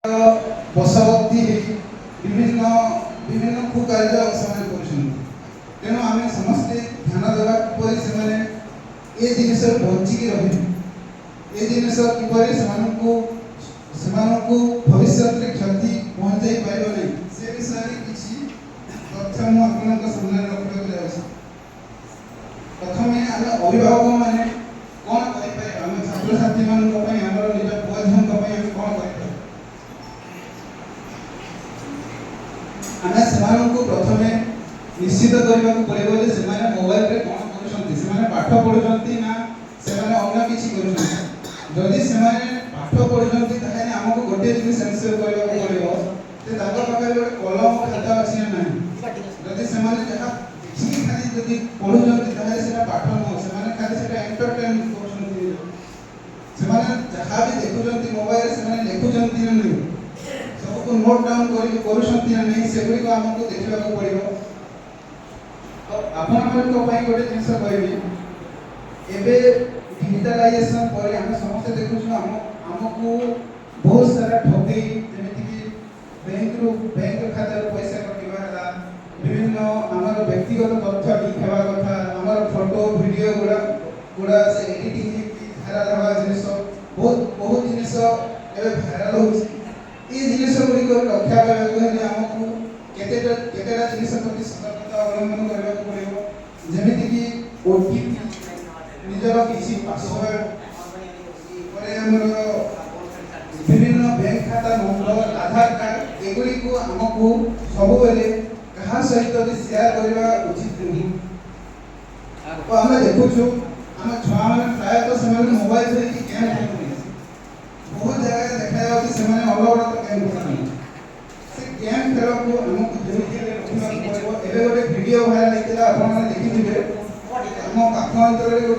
बसवर्ती विभिन्न विभिन्न कुकार्य से तेणु आम समस्ते ध्यान देवा किपर से ये जिनस बचिकी रही ये जिनस किपर भविष्य में क्षति पहुँचाई पार नहीं से विषय किसी तथ्य मुझे सामने रखा प्रथम आम अभिभावक मैंने कौन करें आम छात्र छात्री मान निज पुआ झील कौन करें आम से प्रथम निश्चित करने पड़ो से मोबाइल रे कौन कर पाठ पढ़ुं ना से अन्य किसी जदि से पाठ पढ़ुं आमको गोटे जिन सेंसर करने पड़ो पाखे गोटे कलम खाता अच्छी ना जदि से खाली जदि पढ़ुं पाठ नुह से खाली एंटरटेन कर जहाँ भी देखुं मोबाइल से लिखुंट ना नहीं सबको नोट डाउन कर सेगुड़ी आमको देखा पड़ो तो आपण गोटे जिन कह डिजिटालाइजेशन पर आम समस्त देखुँ आमको बहुत सारा ठकई जमीक बैंक खाता पैसा कटा विभिन्न आम व्यक्तिगत तथ्य लीक होगा कथा आम फोटो वीडियो गुड़ा से एडिटिंग भाइराल होगा जिन बहुत बहुत जिनस भाइराल हो जिनस गुड़िक रक्षा करने आमको केतेटा जिनस प्रति सतर्कता अवलंबन करने पड़ो जमीक ओटीपी निजर किसी पासवर्ड विभिन्न बैंक खाता नंबर आधार कार्ड एगुड़ी को आमको सब बेले क्या सहित शेयर करने उचित नुह तो आम देखु आम छुआ मैंने प्रायतः से मोबाइल से गेम खेलते बहुत जगह देखा से अलग गेम खेलते से गेम खेल को आमको जमीन रखा पड़ो एवं गोटे वीडियो भाइराल होता है देखिए आम पाख अंचल गोटे